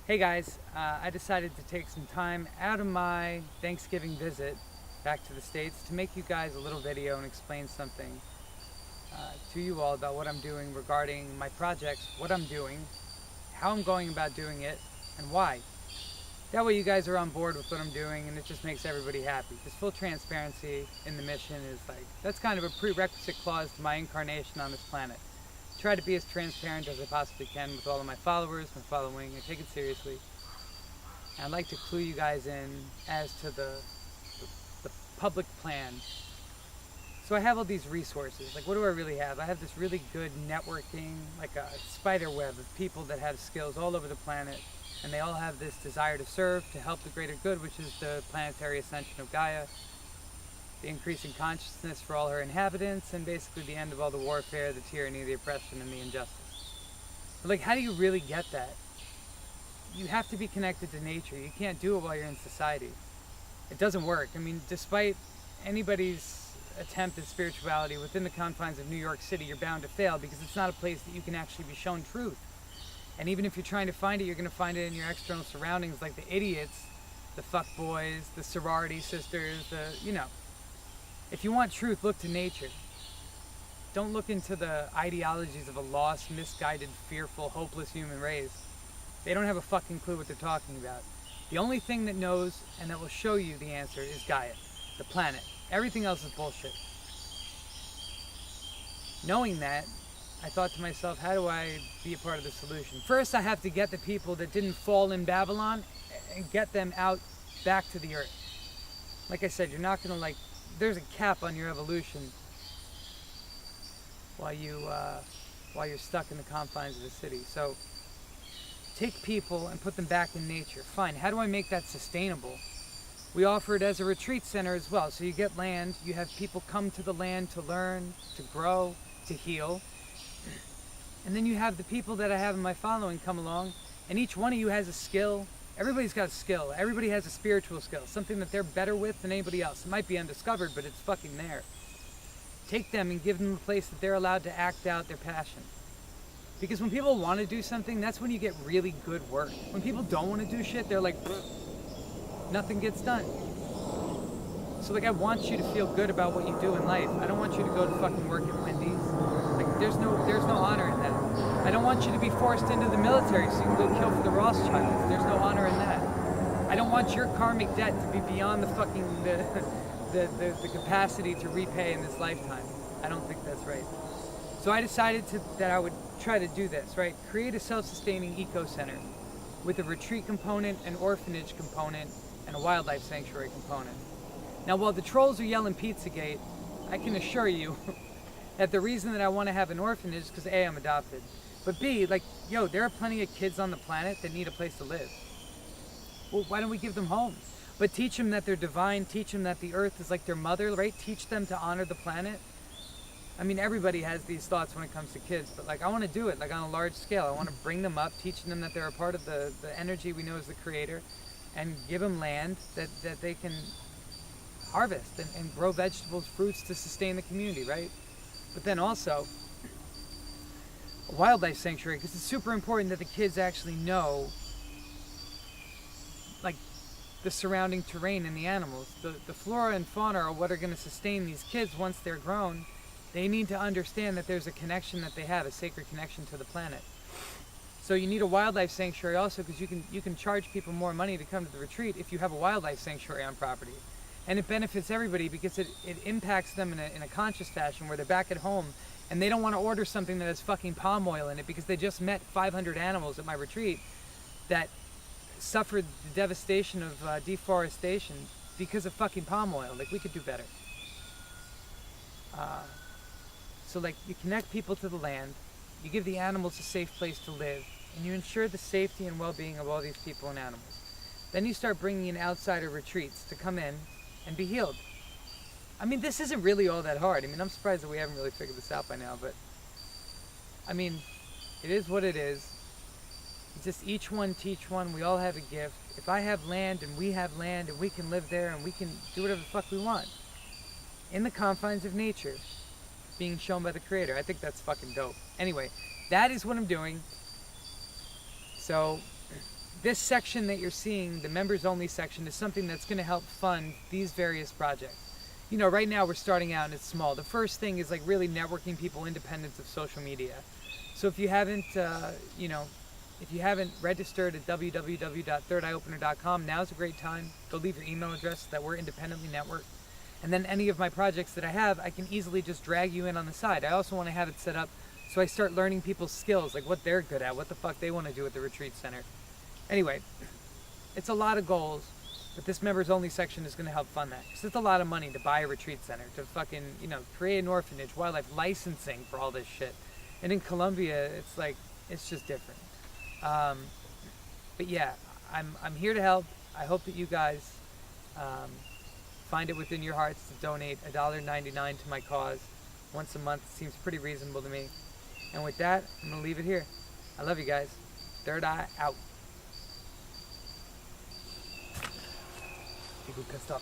Hey guys, I decided to take some time out of my Thanksgiving visit back to the States to make you guys a little video and explain something to you all about what I'm doing regarding my projects, what I'm doing, how I'm going about doing it, and why. That way you guys are on board with what I'm doing and it just makes everybody happy. Because full transparency in the mission is that's kind of a prerequisite clause to my incarnation on this planet. Try to be as transparent as I possibly can with all of my followers, my following. I take it seriously. And I'd like to clue you guys in as to the public plan. So I have all these resources. What do I really have? I have this really good networking, like a spider web of people that have skills all over the planet. And they all have this desire to serve, to help the greater good, which is the planetary ascension of Gaia, the increasing consciousness for all her inhabitants, and basically the end of all the warfare, the tyranny, the oppression, and the injustice. But how do you really get that? You have to be connected to nature. You can't do it while you're in society. It doesn't work. Despite anybody's attempt at spirituality within the confines of New York City, you're bound to fail because it's not a place that you can actually be shown truth. And even if you're trying to find it, you're going to find it in your external surroundings, like the idiots, the fuckboys, the sorority sisters, If you want truth, look to nature. Don't look into the ideologies of a lost, misguided, fearful, hopeless human race. They don't have a fucking clue what they're talking about. The only thing that knows and that will show you the answer is Gaia, the planet. Everything else is bullshit. Knowing that, I thought to myself, how do I be a part of the solution? First, I have to get the people that didn't fall in Babylon and get them out back to the earth. Like I said, you're not going to there's a cap on your evolution while you're stuck in the confines of the city. So take people and put them back in nature. Fine. How do I make that sustainable? We offer it as a retreat center as well. So you get land, you have people come to the land to learn, to grow, to heal. And then you have the people that I have in my following come along, and each one of you has a skill. Everybody's got a skill. Everybody has a spiritual skill, something that they're better with than anybody else. It might be undiscovered, but it's fucking there. Take them and give them a place that they're allowed to act out their passion. Because when people want to do something, that's when you get really good work. When people don't want to do shit, they're like, nothing gets done. So I want you to feel good about what you do in life. I don't want you to go to fucking work at Wendy's. There's no honor in that. I don't want you to be forced into the military so you can go kill for the Rothschilds. There's no honor in that. I don't want your karmic debt to be beyond the fucking the capacity to repay in this lifetime. I don't think that's right. So I decided that I would try to do this, right? Create a self-sustaining eco-center with a retreat component, an orphanage component, and a wildlife sanctuary component. Now, while the trolls are yelling Pizzagate, I can assure you that the reason that I want to have an orphanage is because A, I'm adopted, but B, there are plenty of kids on the planet that need a place to live. Well, why don't we give them homes? But teach them that they're divine, teach them that the earth is like their mother, right? Teach them to honor the planet. Everybody has these thoughts when it comes to kids, but I want to do it on a large scale. I want to bring them up, teaching them that they're a part of the energy we know as the creator, and give them land that they can harvest and grow vegetables, fruits to sustain the community, right? But then also a wildlife sanctuary, because it's super important that the kids actually know the surrounding terrain and the animals. The flora and fauna are what are going to sustain these kids once they're grown. They need to understand that there's a connection that they have, a sacred connection to the planet. So you need a wildlife sanctuary also, because you can charge people more money to come to the retreat if you have a wildlife sanctuary on property. And it benefits everybody because it impacts them in a conscious fashion where they're back at home and they don't want to order something that has fucking palm oil in it because they just met 500 animals at my retreat that suffered the devastation of deforestation because of fucking palm oil. We could do better. So you connect people to the land, you give the animals a safe place to live, and you ensure the safety and well-being of all these people and animals. Then you start bringing in outsider retreats to come in and be healed. This isn't really all that hard. I'm surprised that we haven't really figured this out by now, but it is what it is. It's just each one teach one. We all have a gift. If I have land and we have land and we can live there and we can do whatever the fuck we want in the confines of nature, being shown by the creator, I think that's fucking dope. Anyway, that is what I'm doing. So this section that you're seeing, the members only section, is something that's going to help fund these various projects. You know, right now we're starting out and it's small. The first thing is like really networking people independent of social media. So if you haven't, if you haven't registered at www.thirdeyeopener.com, now's a great time. Go leave your email address so that we're independently networked. And then any of my projects that I have, I can easily just drag you in on the side. I also want to have it set up so I start learning people's skills, like what they're good at, what the fuck they want to do at the retreat center. Anyway, it's a lot of goals, but this members only section is going to help fund that. Because it's a lot of money to buy a retreat center, to fucking, create an orphanage, wildlife licensing for all this shit. And in Colombia, it's like, it's just different. But yeah, I'm here to help. I hope that you guys find it within your hearts to donate $1.99 to my cause once a month. Seems pretty reasonable to me. And with that, I'm going to leave it here. I love you guys. Third Eye out.